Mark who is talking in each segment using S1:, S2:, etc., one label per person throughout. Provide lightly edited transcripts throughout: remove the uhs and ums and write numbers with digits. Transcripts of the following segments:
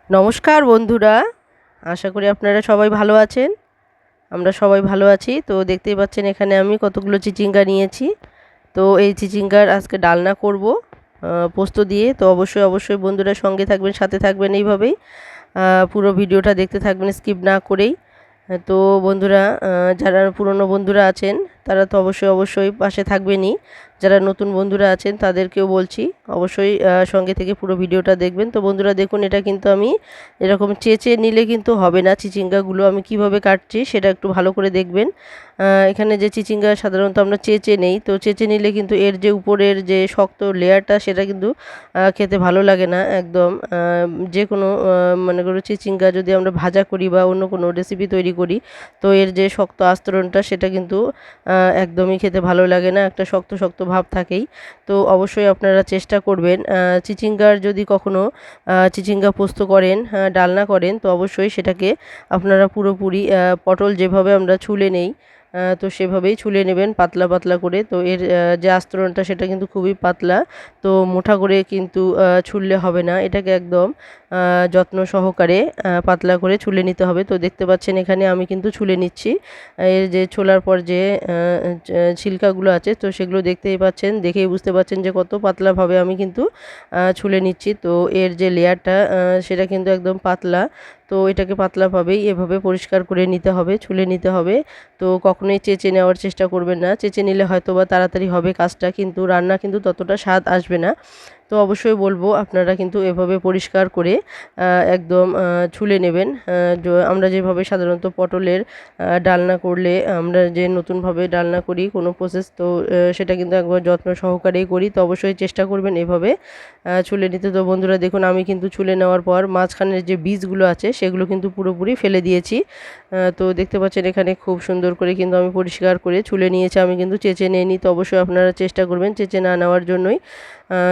S1: নমস্কার বন্ধুরা, আশা করি আপনারা সবাই ভালো আছেন। আমরা সবাই ভালো আছি। তো দেখতেই পাচ্ছেন এখানে আমি কতগুলো চিচিঙ্গা নিয়েছি। তো এই চিচিঙ্গার আজকে ডালনা করব পোস্ত দিয়ে। তো অবশ্যই বন্ধুরা সঙ্গে থাকবেন, সাথে থাকবেন এইভাবেই। পুরো ভিডিওটা দেখতে থাকবেন স্কিপ না করেই। তো বন্ধুরা, যারা পুরনো বন্ধুরা আছেন তারা তো অবশ্যই পাশে থাকবেনই। যারা নতুন বন্ধুরা আছেন তাদেরকেও বলছি অবশ্যই সঙ্গে থেকে পুরো ভিডিওটা দেখবেন। তো বন্ধুরা দেখুন, এটা কিন্তু আমি এরকম চেঁচে নিলে কিন্তু হবে না। চিচিঙ্গাগুলো আমি কিভাবে কাটছি সেটা একটু ভালো করে দেখবেন। এখানে যে চিচিঙ্গা সাধারণত আমরা চেঁচে নেই, তো চেঁচে নিলে কিন্তু এর যে উপরের যে শক্ত লেয়ারটা সেটা কিন্তু খেতে ভালো লাগে না একদম। যে কোনো মনে করো চিচিঙ্গা যদি আমরা ভাজা করি বা অন্য কোনো রেসিপি তৈরি করি, তো এর যে শক্ত আস্তরণটা সেটা কিন্তু একদমই খেতে ভালো লাগে না, একটা শক্ত শক্ত ভাব থাকেই। তো অবশ্যই আপনারা চেষ্টা করবেন, চিচিঙ্গার যদি কখনো চিচিঙ্গা পোস্ত করেন, ডালনা করেন, তো অবশ্যই সেটাকে আপনারা পুরোপুরি পটল যেভাবে আমরা ছুলে নেই, তো সেভাবেই ছুলে নেবেন পাতলা পাতলা করে। তো এর যে আস্তরণটা সেটা কিন্তু খুবই পাতলা, তো মোটা করে কিন্তু ছুললে হবে না, এটাকে একদম যত্ন সহকারে পাতলা করে ছুলে নিতে হবে। তো দেখতে পাচ্ছেন এখানে আমি কিন্তু ছুলে নিচ্ছি। এর যে ছোলার পর যে ছিলকাগুলো আছে, তো সেগুলো দেখতেই পাচ্ছেন, দেখেই বুঝতে পাচ্ছেন যে কত পাতলাভাবে আমি কিন্তু ছুলে নিচ্ছি। তো এর যে লেয়ারটা সেটা কিন্তু একদম পাতলা। তো এটাকে পাতলাভাবেই এভাবে পরিষ্কার করে নিতে হবে, ছুলে নিতে হবে। তো কখনোই চেঁচে নেওয়ার চেষ্টা করবেন না, চেঁচে নিলে হয়তো বা তাড়াতাড়ি হবে কাজটা, কিন্তু রান্না কিন্তু ততটা স্বাদ আসবে না। তো অবশ্যই বলবো আপনারা কিন্তু এভাবে পরিষ্কার করে একদম ছুলে নেবেন। আমরা যেভাবে সাধারণত পটলের ডালনা করলে আমরা যে নতুনভাবে ডালনা করি কোনো প্রসেস, তো সেটা কিন্তু একবার যত্ন সহকারেই করি। তো অবশ্যই চেষ্টা করবেন এভাবে ছুলে নিতে। তো বন্ধুরা দেখুন, আমি কিন্তু ছুলে নেওয়ার পর মাঝখানের যে বীজগুলো আছে সেগুলো কিন্তু পুরোপুরি ফেলে দিয়েছি। তো দেখতে পাচ্ছেন এখানে খুব সুন্দর করে কিন্তু আমি পরিষ্কার করে ছুলে নিয়েছি, আমি কিন্তু চেঁচে নিইনি। তো অবশ্যই আপনারা চেষ্টা করবেন চেঁচে না নেওয়ার জন্যই।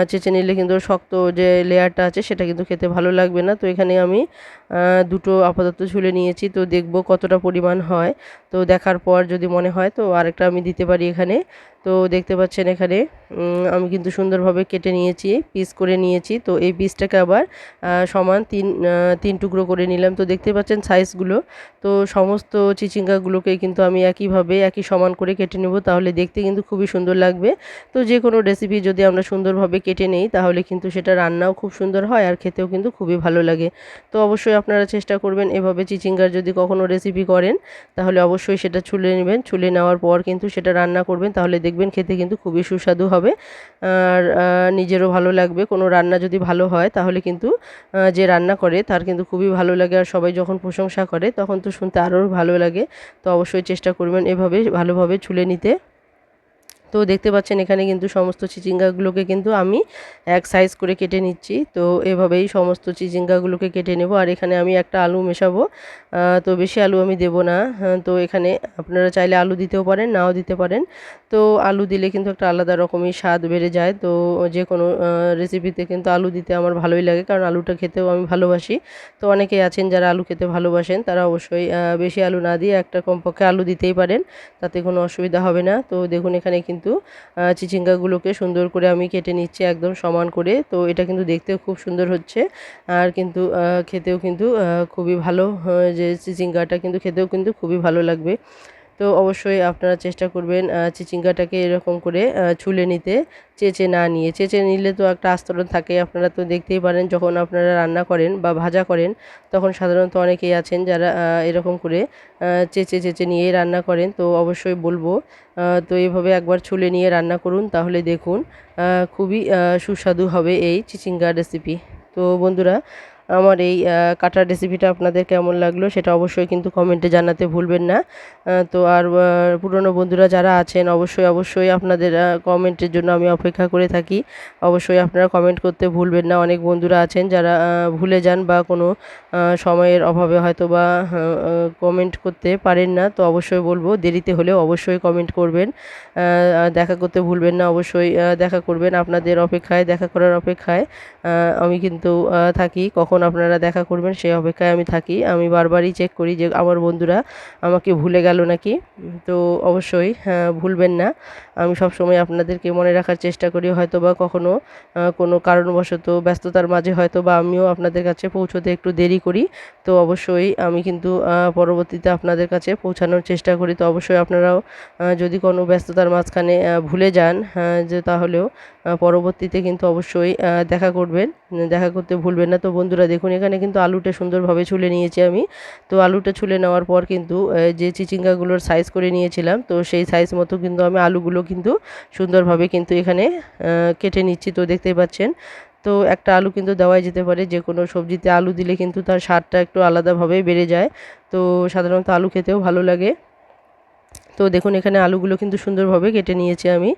S1: চেঁচে নিলে কিন্তু শক্ত যে লেয়ারটা আছে সেটা কিন্তু খেতে ভালো লাগবে না। তো এখানে আমি দুটো আপাতত ছুলে নিয়েছি, তো দেখব কতটা পরিমাণ হয়। তো দেখার পর যদি মনে হয় তো আরেকটা আমি দিতে পারি এখানে। তো দেখতে পাচ্ছেন এখানে আমি কিন্তু সুন্দরভাবে কেটে নিয়েছি, পিস করে নিয়েছি। তো এই পিসটাকে আবার সমান তিন টুকরো করে নিলাম। তো দেখতে পাচ্ছেন সাইজগুলো। তো সমস্ত চিচিঙ্গাগুলোকে কিন্তু আমি একইভাবে একই সমান করে কেটে নেব, তাহলে দেখতে কিন্তু খুবই সুন্দর লাগবে। তো যে কোনো রেসিপি যদি আমরা সুন্দরভাবে কেটে নেই তাহলে কিন্তু সেটা রান্নাও খুব সুন্দর হয় আর খেতেও কিন্তু খুবই ভালো লাগে। তো অবশ্যই আপনারা চেষ্টা করবেন এভাবে চিচিঙ্গার যদি কখনো রেসিপি করেন তাহলে অবশ্যই সেটা ছুলে নেবেন, ছুলে নেওয়ার পর কিন্তু সেটা রান্না করবেন, তাহলে দেখবেন খেতে কিন্তু খুবই সুস্বাদু হবে। আর নিজেরও ভালো লাগবে। কোনো রান্না যদি ভালো হয় তাহলে কিন্তু যে রান্না করে তার কিন্তু খুবই ভালো লাগে, আর সবাই যখন প্রশংসা করে তখন তো শুনতে আরও ভালো লাগে। তো অবশ্যই চেষ্টা করবেন এভাবে ভালোভাবে ছুলে নিতে। তো দেখতে পাচ্ছেন এখানে কিন্তু সমস্ত চিচিঙ্গাগুলোকে কিন্তু আমি এক সাইজ করে কেটে নিচ্ছি। তো এভাবেই সমস্ত চিচিঙ্গাগুলোকে কেটে নেব। আর এখানে আমি একটা আলু মেশাবো, তো বেশি আলু আমি দেব না। তো এখানে আপনারা চাইলে আলু দিতেও পারেন, নাও দিতে পারেন। তো আলু দিলে কিন্তু একটা আলাদা রকমই স্বাদ বেড়ে যায়। তো যে কোনো রেসিপিতে কিন্তু আলু দিতে আমার ভালোই লাগে, কারণ আলুটা খেতেও আমি ভালোবাসি। তো অনেকেই আছেন যারা আলু খেতে ভালোবাসেন, তারা অবশ্যই বেশি আলু না দিয়ে একটা কমপক্ষে আলু দিতেই পারেন, তাতে কোনো অসুবিধা হবে না। তো দেখুন এখানে কিন্তু চিচিঙ্গাগুলোকে সুন্দর করে আমি কেটে নিচ্ছি একদম সমান করে। তো এটা কিন্তু দেখতেও খুব সুন্দর হচ্ছে, আর কিন্তু খেতেও কিন্তু খুবই ভালো। যে চিচিঙ্গাটা কিন্তু খেতেও কিন্তু খুবই ভালো লাগবে। তো অবশ্যই আপনারা চেষ্টা করবেন চিচিঙ্গাটাকে এরকম করে ছুলে নিতে, চেঁচে না নিয়ে। চেঁচে নিলে তো একটা আস্তরণ থাকে, আপনারা তো দেখতেই পারেন যখন আপনারা রান্না করেন বা ভাজা করেন, তখন সাধারণত অনেকেই আছেন যারা এরকম করে চেঁচে নিয়েই রান্না করেন। তো অবশ্যই বলবো তো এইভাবে একবার ছুলে নিয়ে রান্না করুন, তাহলে দেখুন খুবই সুস্বাদু হবে এই চিচিঙ্গা রেসিপি। তো বন্ধুরা, আমার এই কাটার রেসিপিটা আপনাদের কেমন লাগলো সেটা অবশ্যই কিন্তু কমেন্টে জানাতে ভুলবেন না। তো আর পুরনো বন্ধুরা যারা আছেন অবশ্যই আপনাদের কমেন্টের জন্য আমি অপেক্ষা করে থাকি। অবশ্যই আপনারা কমেন্ট করতে ভুলবেন না। অনেক বন্ধুরা আছেন যারা ভুলে যান বা কোনো সময়ের অভাবে হয়তো বা কমেন্ট করতে পারেন না। তো অবশ্যই বলবো দেরিতে হলেও অবশ্যই কমেন্ট করবেন, দেখা করতে ভুলবেন না। অবশ্যই দেখা করবেন, আপনাদের অপেক্ষায়, দেখা করার অপেক্ষায় আমি কিন্তু থাকি। কখন আপনারা দেখা করবেন সেই অপেক্ষায় আমি থাকি। আমি বারবারই চেক করি যে আমার বন্ধুরা আমাকে ভুলে গেল নাকি। তো অবশ্যই ভুলবেন না। আমি সবসময় আপনাদেরকে মনে রাখার চেষ্টা করি, হয়তোবা কখনো কোনো কারণবশত ব্যস্ততার মাঝে হয়তোবা আমিও আপনাদের কাছে পৌঁছতে একটু দেরি করি। তো অবশ্যই আমি কিন্তু পরবর্তীতে আপনাদের কাছে পৌঁছানোর চেষ্টা করি। তো অবশ্যই আপনারাও যদি কোনো ব্যস্ততার মাঝখানে ভুলে যান যে তাহলেও পরবর্তীতে কিন্তু অবশ্যই দেখা করবেন, দেখা করতে ভুলবেন না। তো বন্ধুরা দেখুন, এখানে কিন্তু আলুটা সুন্দরভাবে ছুলে নিয়েছি আমি। তো আলুটা ছুলে নেওয়ার পর কিন্তু যে চিচিঙ্গাগুলোর সাইজ করে নিয়েছিলাম, তো সেই সাইজ মতো কিন্তু আমি আলুগুলো কিন্তু সুন্দরভাবে কিন্তু এখানে কেটে নিচ্ছি। তো দেখতেই পাচ্ছেন, তো একটা আলু কিন্তু দেওয়াই যেতে পারে, যে কোনো সবজিতে আলু দিলে কিন্তু তার স্বাদটা একটু আলাদাভাবে বেড়ে যায়। তো সাধারণত আলু খেতেও ভালো লাগে। তো দেখুন, এখানে আলুগুলো কিন্তু সুন্দরভাবে কেটে নিয়েছি আমি।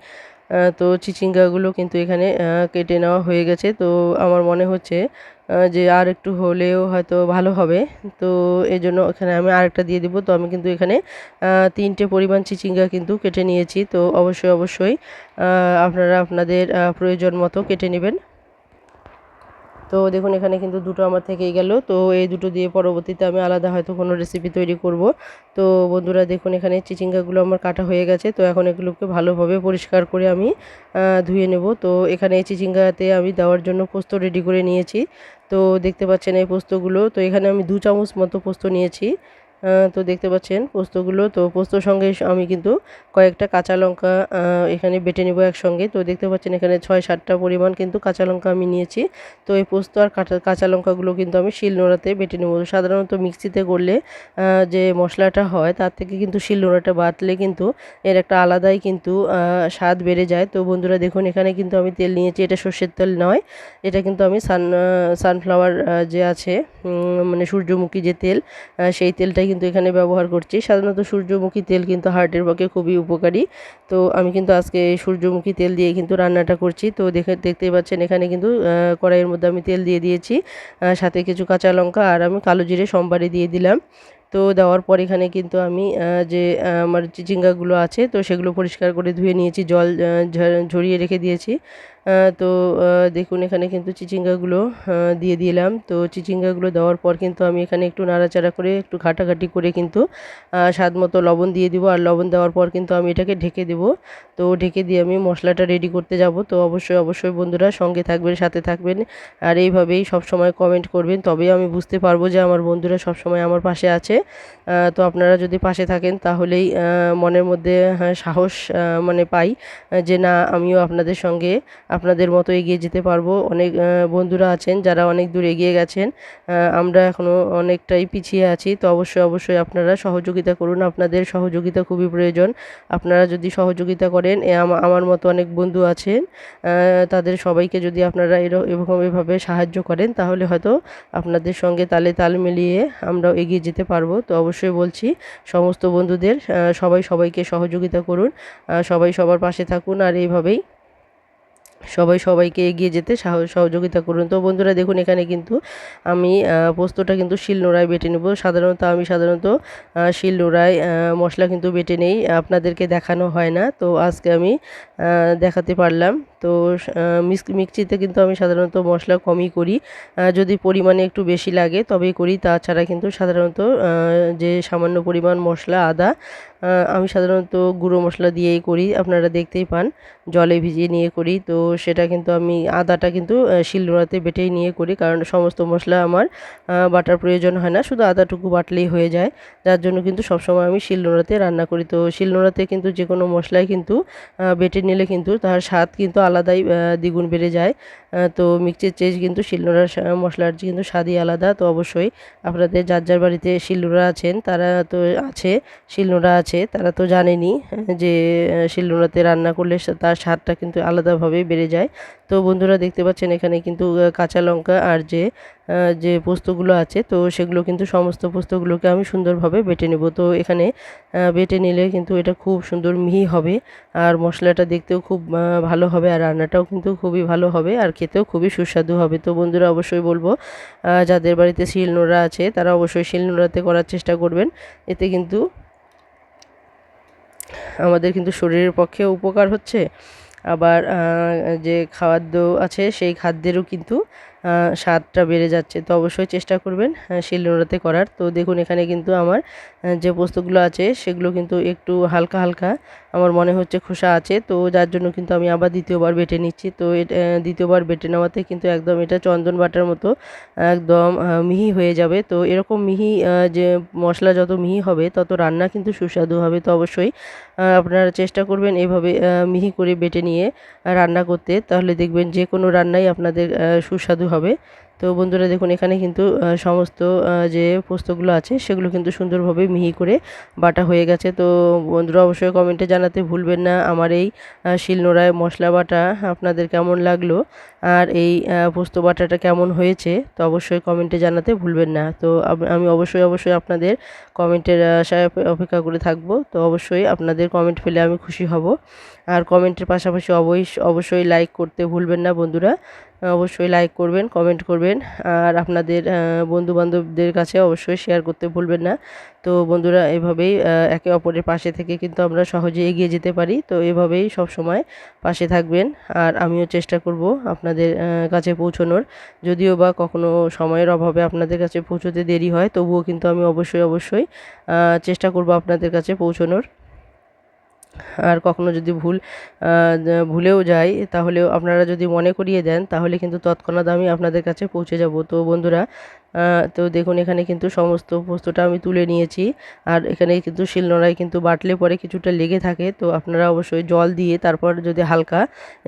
S1: তো চিচিঙ্গাগুলো কিন্তু এখানে কেটে নেওয়া হয়ে গেছে। তো আমার মনে হচ্ছে যে আর একটু হলেও হয়তো ভালো হবে। তো এজন্য এখানে আমি আরেকটা দিয়ে দিব। তো আমি কিন্তু এখানে 3টে পরিমাণ চিচিঙ্গা কিন্তু কেটে নিয়েছি। তো অবশ্যই আপনারা আপনাদের প্রয়োজন মতো কেটে নেবেন। তো দেখুন, এখানে কিন্তু দুটো আমার থেকেই গেল। তো এই দুটো দিয়ে পরবর্তীতে আমি আলাদা হয়তো কোনো রেসিপি তৈরি করব। তো বন্ধুরা দেখুন, এখানে চিচিঙ্গাগুলো আমার কাটা হয়ে গেছে। তো এখন এগুলোকে ভালোভাবে পরিষ্কার করে আমি ধুয়ে নেব। তো এখানে এই চিচিঙ্গাতে আমি দেওয়ার জন্য পোস্ত রেডি করে নিয়েছি। তো দেখতে পাচ্ছেন এই পোস্তগুলো। তো এখানে আমি 2 চামচ মতো পোস্ত নিয়েছি। তো দেখতে পাচ্ছেন পোস্তগুলো। তো পোস্তর সঙ্গে আমি কিন্তু কয়েকটা কাঁচা লঙ্কা এখানে বেটে নেব একসঙ্গে। তো দেখতে পাচ্ছেন এখানে 6-7টা পরিমাণ কিন্তু কাঁচা লঙ্কা আমি নিয়েছি। তো এই পোস্ত আর কাঁচা লঙ্কাগুলো কিন্তু আমি শিলনোড়াতে বেটে নেব। সাধারণত মিক্সিতে করলে যে মশলাটা হয় তার থেকে কিন্তু শিলনোড়াটা বাটলে কিন্তু এর একটা আলাদাই কিন্তু স্বাদ বেড়ে যায়। তো বন্ধুরা দেখুন, এখানে কিন্তু আমি তেল নিয়েছি, এটা সর্ষের তেল নয়, এটা কিন্তু আমি সানফ্লাওয়ার যে আছে মানে সূর্যমুখী যে তেল, সেই তেলটাই কিন্তু এখানে ব্যবহার করছি। সাধারণত সূর্যমুখী তেল কিন্তু হার্টের পক্ষে খুবই উপকারী। তো আমি কিন্তু আজকে সূর্যমুখী তেল দিয়ে কিন্তু রান্নাটা করছি। তো দেখতেই পাচ্ছেন এখানে কিন্তু কড়াইয়ের মধ্যে আমি তেল দিয়ে দিয়েছি, সাথে কিছু কাঁচা লঙ্কা আর আমি কালো জিরে সোমবারে দিয়ে দিলাম। তো দেওয়ার পর এখানে কিন্তু আমি যে আমার চিচিঙ্গাগুলো আছে তো সেগুলো পরিষ্কার করে ধুয়ে নিয়েছি, জল ঝরিয়ে রেখে দিয়েছি। তো দেখুন, এখানে কিন্তু চিচিঙ্গাগুলো দিয়ে দিলাম। তো চিচিঙ্গাগুলো দেওয়ার পর কিন্তু আমি এখানে একটু নাড়াচাড়া করে একটু ঘাটাঘাটি করে কিন্তু স্বাদ মতো লবণ দিয়ে দিব। আর লবণ দেওয়ার পর কিন্তু আমি এটাকে ঢেকে দেব। তো ঢেকে দিয়ে আমি মশলাটা রেডি করতে যাব। তো অবশ্যই বন্ধুরা সঙ্গে থাকবেন, সাথে থাকবেন, আর এইভাবেই সবসময় কমেন্ট করবেন, তবেই আমি বুঝতে পারবো যে আমার বন্ধুরা সবসময় আমার পাশে আছে। তো আপনারা যদি পাশে থাকেন তাহলেই মনের মধ্যে সাহস মানে পাই যে না, আমিও আপনাদের সঙ্গে আপনাদের মতো এগিয়ে যেতে পারবো। অনেক বন্ধুরা আছেন যারা অনেক দূর এগিয়ে গেছেন, আমরা এখনও অনেকটাই পিছিয়ে আছি। তো অবশ্যই আপনারা সহযোগিতা করুন, আপনাদের সহযোগিতা খুবই প্রয়োজন। আপনারা যদি সহযোগিতা করেন, আমার মতো অনেক বন্ধু আছেন, তাদের সবাইকে যদি আপনারা এভাবে সাহায্য করেন তাহলে হয়তো আপনাদের সঙ্গে তালে তাল মিলিয়ে আমরাও এগিয়ে যেতে পারবো। তো অবশ্যই বলছি সমস্ত বন্ধুদের, সবাইকে সহযোগিতা করুন, সবাই সবার পাশে থাকুন, আর এইভাবেই সবাইকে এগিয়ে যেতে সহযোগিতা করুন। তো বন্ধুরা দেখুন, এখানে কিন্তু আমি পোস্তটা কিন্তু শিলনোড়ায় বেটে নেব। সাধারণত শিলনোড়ায় মশলা কিন্তু বেটে নেই, আপনাদেরকে দেখানো হয় না। তো আজকে আমি দেখাতে পারলাম। তো মিক্সিতে কিন্তু আমি সাধারণত মশলা কমই করি, যদি পরিমাণে একটু বেশি লাগে তবেই করি, তাছাড়া কিন্তু সাধারণত যে সামান্য পরিমাণ মশলা আদা আমি সাধারণত গুঁড়ো মশলা দিয়েই করি, আপনারা দেখতেই পান জলে ভিজিয়ে নিয়ে করি। তো সেটা কিন্তু আমি আদাটা কিন্তু শিলনোড়াতে বেটেই নিয়ে করি, কারণ সমস্ত মশলা আমার বাটার প্রয়োজন হয় না, শুধু আদাটুকু বাটলেই হয়ে যায়। যার জন্য কিন্তু সবসময় আমি শিলনোড়াতে রান্না করি। তো শিলনোড়াতে কিন্তু যে কোনো মশলাই কিন্তু বেটে নিলে কিন্তু তার স্বাদ কিন্তু আলাদাই দ্বিগুণ বেড়ে যায়। তো মিক্সির চেয়ে কিন্তু শিলনোড়ার মশলার কিন্তু স্বাদই আলাদা। তো অবশ্যই আপনাদের যার বাড়িতে শিলনোড়া আছেন তারা তো আছে শিলনোড়া আছে তারা তো জানেনই যে শিলনোড়াতে রান্না করলে তার স্বাদটা কিন্তু আলাদাভাবেই বেড়ে যায়। তো বন্ধুরা দেখতে পাচ্ছেন এখানে কিন্তু কাঁচা লঙ্কা আর যে পোস্তগুলো আছে তো সেগুলো কিন্তু সমস্ত পোস্তগুলোকে আমি সুন্দরভাবে বেটে নেব। তো এখানে বেটে নিলে কিন্তু এটা খুব সুন্দর মিহি হবে, আর মশলাটা দেখতেও খুব ভালো হবে, আর রান্নাটাও কিন্তু খুবই ভালো হবে, আর খেতেও খুবই সুস্বাদু হবে। তো বন্ধুরা অবশ্যই বলবো যাদের বাড়িতে শিলনোড়া আছে তারা অবশ্যই শিলনোড়াতে করার চেষ্টা করবেন, এতে কিন্তু আমাদের কিন্তু শরীরের পক্ষে উপকার হচ্ছে, আবার যে খাদ্য আছে সেই খাদ্যেরও কিন্তু স্বাদটা বেড়ে যাচ্ছে। তো অবশ্যই চেষ্টা করবেন শিলনোড়াতে করার। তো দেখুন এখানে কিন্তু আমার যে পোস্তগুলো আছে সেগুলো কিন্তু একটু হালকা হালকা আমার মনে হচ্ছে খোসা আছে, তো যার জন্য কিন্তু আমি আবার দ্বিতীয়বার বেটে নিচ্ছি। তো দ্বিতীয়বার বেটে নেওয়াতে কিন্তু একদম এটা চন্দন বাটার মতো একদম মিহি হয়ে যাবে। তো এরকম মিহি যে মশলা যত মিহি হবে তত রান্না কিন্তু সুস্বাদু হবে। তো অবশ্যই আপনারা চেষ্টা করবেন এভাবে মিহি করে বেটে নিয়ে রান্না করতে, তাহলে দেখবেন যে কোনো রান্নাই আপনাদের সুস্বাদু হবে। তো বন্ধুরা দেখুন এখানে কিন্তু সমস্ত যে পোস্তগুলো আছে সেগুলো কিন্তু সুন্দরভাবে মিহি করে বাটা হয়ে গেছে। তো বন্ধুরা অবশ্যই কমেন্টে জানাতে ভুলবেন না আমার এই শিলনোড়ায় মশলা বাটা আপনাদের কেমন লাগলো, আর এই পোস্ত বাটাটা কেমন হয়েছে, তো অবশ্যই কমেন্টে জানাতে ভুলবেন না। তো আমি অবশ্যই আপনাদের কমেন্টের আশায় অপেক্ষা করে থাকবো। তো অবশ্যই আপনাদের কমেন্ট পেলে আমি খুশি হব। আর কমেন্টের পাশাপাশি অবশ্যই লাইক করতে ভুলবেন না বন্ধুরা। অবশ্যই লাইক করবেন, কমেন্ট করবেন, আর আপনাদের বন্ধুবান্ধবদের কাছে অবশ্যই শেয়ার করতে ভুলবেন না। তো বন্ধুরা এভাবেই একে অপরের পাশে থেকে কিন্তু আমরা সহজে এগিয়ে যেতে পারি। তো এভাবেই সব সময় পাশে থাকবেন, আর আমিও চেষ্টা করব আপনাদের কাছে পৌঁছানোর। যদিও বা কখনো সময়ের অভাবে আপনাদের কাছে পৌঁছতে দেরি হয়, তবুও কিন্তু আমি অবশ্যই চেষ্টা করব আপনাদের কাছে পৌঁছানোর। আর কখনো যদি ভুলেও যাই তাহলেও আপনারা যদি মনে করিয়ে দেন তাহলে কিন্তু তৎক্ষণাৎ আমি আপনাদের কাছে পৌঁছে যাব। তো বন্ধুরা তো দেখুন এখানে কিন্তু সমস্ত পোস্তটা আমি তুলে নিয়েছি, আর এখানে কিন্তু শিলনোড়ায় কিন্তু বাটলে পরে কিছুটা লেগে থাকে। তো আপনারা অবশ্যই জল দিয়ে তারপর যদি হালকা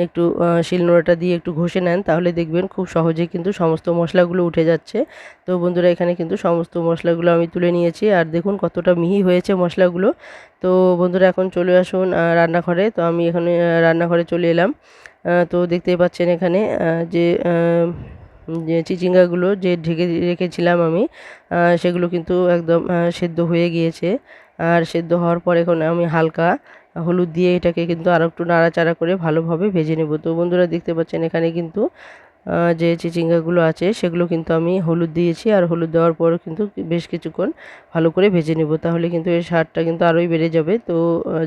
S1: একটু শিলনোড়াটা দিয়ে একটু ঘষে নেন তাহলে দেখবেন খুব সহজেই কিন্তু সমস্ত মশলাগুলো উঠে যাচ্ছে। তো বন্ধুরা এখানে কিন্তু সমস্ত মশলাগুলো আমি তুলে নিয়েছি, আর দেখুন কতটা মিহি হয়েছে মশলাগুলো। তো বন্ধুরা এখন চলে আসুন রান্নাঘরে। তো আমি এখানে রান্নাঘরে চলে এলাম। তো দেখতেই পাচ্ছেন এখানে যে চিচিঙ্গাগুলো যে ঢেকে রেখেছিলাম আমি সেগুলো কিন্তু একদম সেদ্ধ হয়ে গিয়েছে। আর সেদ্ধ হওয়ার পর এখন আমি হালকা হলুদ দিয়ে এটাকে কিন্তু আরও একটু নাড়াচাড়া করে ভালোভাবে ভেজে নেব। তো বন্ধুরা দেখতে পাচ্ছেন এখানে কিন্তু যে চিচিঙ্গাগুলো আছে সেগুলো কিন্তু আমি হলুদ দিয়েছি, আর হলুদ দেওয়ার পর কিন্তু বেশ কিছুক্ষণ ভালো করে ভেজে নেব, তাহলে কিন্তু এর স্বাদটা কিন্তু আরোই বেড়ে যাবে। তো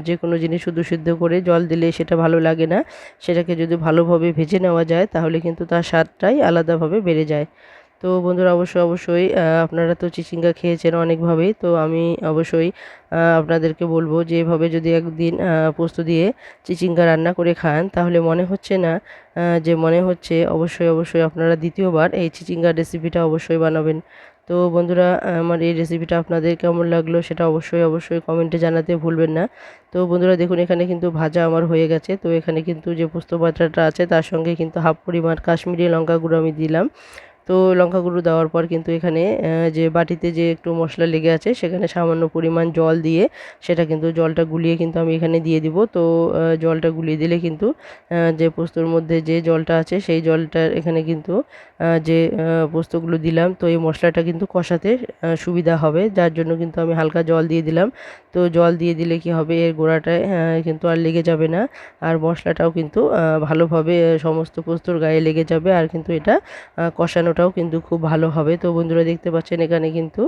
S1: যে কোনো জিনিস শুধু সিদ্ধ করে জল দিলে সেটা ভালো লাগে না, সেটাকে যদি ভালোভাবে ভেজে নেওয়া যায় তাহলে কিন্তু তার স্বাদটাই আলাদাভাবে বেড়ে যায়। তো বন্ধুরা অবশ্যই আপনারা তো চিচিঙ্গা খেয়েছেন অনেকভাবেই, তো আমি অবশ্যই আপনাদেরকে বলবো যে এভাবে যদি একদিন পোস্ত দিয়ে চিচিঙ্গা রান্না করে খান তাহলে মনে হচ্ছে অবশ্যই আপনারা দ্বিতীয়বার এই চিচিঙ্গার রেসিপিটা অবশ্যই বানাবেন। তো বন্ধুরা আমার এই রেসিপিটা আপনাদের কেমন লাগলো সেটা অবশ্যই কমেন্টে জানাতে ভুলবেন না। তো বন্ধুরা দেখুন এখানে কিন্তু ভাজা আমার হয়ে গেছে। তো এখানে কিন্তু যে পোস্ত বাটাটা আছে তার সঙ্গে কিন্তু হাফ পরিমাণ কাশ্মীরি লঙ্কা গুঁড়ো আমি দিলাম। তো লঙ্কা গুঁড়ো দেওয়ার পর কিন্তু এখানে যে বাটিতে যে একটু মশলা লেগে আছে সেখানে সামান্য পরিমাণ জল দিয়ে সেটা কিন্তু জলটা গুলিয়ে কিন্তু আমি এখানে দিয়ে দিব। তো জলটা গুলিয়ে দিলে কিন্তু যে পোস্তর মধ্যে যে জলটা আছে সেই জলটার এখানে কিন্তু যে পোস্তগুলো দিলাম তো এই মশলাটা কিন্তু কষাতে সুবিধা হবে, যার জন্য কিন্তু আমি হালকা জল দিয়ে দিলাম। তো জল দিয়ে দিলে কি হবে এর গোড়াটায় কিন্তু আর লেগে যাবে না, আর মশলাটাও কিন্তু ভালোভাবে সমস্ত পোস্তর গায়ে লেগে যাবে, আর কিন্তু এটা কষানোটাও কিন্তু খুব ভালো হবে। তো বন্ধুরা দেখতে পাচ্ছেন এখানে কিন্তু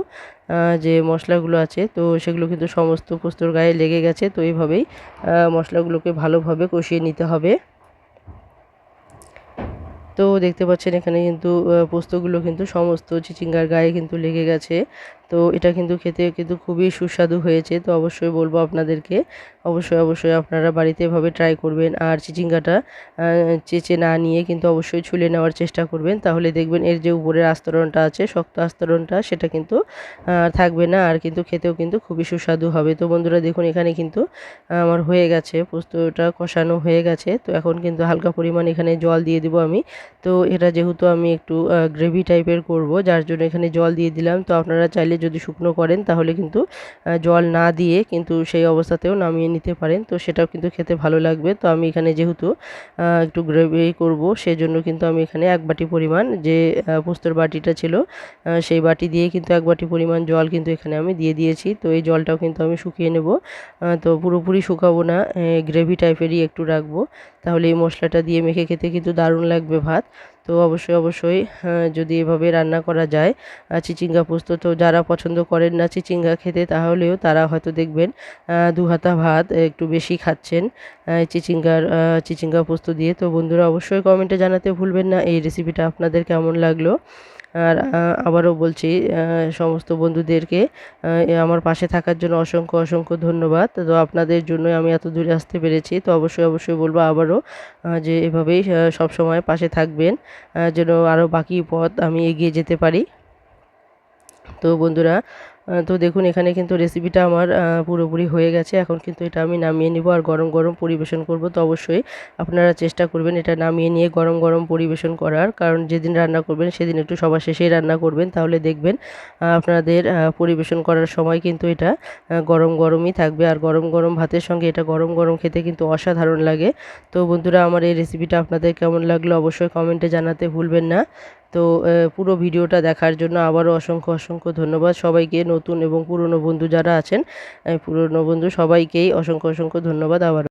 S1: যে মশলাগুলো আছে তো সেগুলো কিন্তু সমস্ত পোস্তর গায়ে লেগে গেছে। তো এইভাবেই মশলাগুলোকে ভালোভাবে কষিয়ে নিতে হবে। তো দেখতে পাচ্ছেন এখানে কিন্তু পোস্তগুলো কিন্তু সমস্ত চিচিঙ্গার গায়ে কিন্তু লেগে গেছে। তো এটা কিন্তু খেতে কিন্তু খুবই সুস্বাদু হয়েছে। তো অবশ্যই বলবো আপনাদেরকে অবশ্যই আপনারা বাড়িতে এভাবে ট্রাই করবেন, আর চিচিঙ্গাটা চেঁচে না নিয়ে কিন্তু অবশ্যই ছুলে নেওয়ার চেষ্টা করবেন, তাহলে দেখবেন এর যে উপরের আস্তরণটা আছে শক্ত আস্তরণটা সেটা কিন্তু থাকবে না, আর কিন্তু খেতেও কিন্তু খুবই সুস্বাদু হবে। তো বন্ধুরা দেখুন এখানে কিন্তু আমার হয়ে গেছে, পোস্তটা কষানো হয়ে গেছে। তো এখন কিন্তু হালকা পরিমাণ এখানে জল দিয়ে দিব আমি। তো এটা যেহেতু আমি একটু গ্রেভি টাইপের করব যার জন্য এখানে জল দিয়ে দিলাম। তো আপনারা চাইলে যদি শুকনো করেন তাহলে কিন্তু জল না দিয়ে কিন্তু সেই অবস্থাতেও নামিয়ে নিতে পারেন, তো সেটাও কিন্তু খেতে ভালো লাগবে। তো আমি এখানে যেহেতু একটু গ্রেভি করব সেজন্য কিন্তু আমি এখানে 1 বাটি পরিমাণ যে পোস্তর বাটিটা ছিল সেই বাটি দিয়ে কিন্তু 1 বাটি পরিমাণ জল কিন্তু এখানে আমি দিয়ে দিয়েছি। তো এই জলটাও কিন্তু আমি শুকিয়ে নেব। তো পুরোপুরি শুকাবো না, গ্রেভি টাইপেরই একটু রাখবো, তাহলে এই মশলাটা দিয়ে মেখে খেতে কিন্তু দারুণ লাগবে ভাত। তো অবশ্যই যদি এভাবে রান্না করা যায় চিচিঙ্গা পোস্ত, তো যারা পছন্দ করেন না চিচিঙ্গা খেতে তাহলেও তারা হয়তো দেখবেন দু হাতা ভাত একটু বেশি খাচ্ছেন চিচিঙ্গা পোস্ত দিয়ে। তো বন্ধুরা অবশ্যই কমেন্টে জানাতে ভুলবেন না এই রেসিপিটা আপনাদের কেমন লাগলো। আর আবারও বলছি সমস্ত বন্ধুদেরকে আমার পাশে থাকার জন্য অসংখ্য ধন্যবাদ। তো আপনাদের জন্যই আমি এত দূরে আসতে পেরেছি। তো অবশ্যই বলবো আবারও যে এভাবেই সবসময় পাশে থাকবেন যেন আরও বাকি পথ আমি এগিয়ে যেতে পারি। তো বন্ধুরা তো দেখুন এখানে কিন্তু রেসিপিটা আমার পুরোপুরি হয়ে গেছে। এখন কিন্তু এটা আমি নামিয়ে নিব আর গরম পরিবেশন করব। তো অবশ্যই আপনারা চেষ্টা করবেন এটা নামিয়ে নিয়ে গরম পরিবেশন করার, কারণ যেদিন রান্না করবেন সেদিন একটু সবার শেষেই রান্না করবেন, তাহলে দেখবেন আপনাদের পরিবেশন করার সময় কিন্তু এটা গরমই থাকবে। আর গরম ভাতের সঙ্গে এটা গরম খেতে কিন্তু অসাধারণ লাগে। তো বন্ধুরা আমার এই রেসিপিটা আপনাদের কেমন লাগলো অবশ্যই কমেন্টে জানাতে ভুলবেন না। তো পুরো ভিডিওটা দেখার জন্য আবারও অসংখ্য ধন্যবাদ সবাইকে। নতুন এবং পুরনো বন্ধু যারা আছেন পুরনো বন্ধু সবাইকেই অসংখ্য ধন্যবাদ আবারও।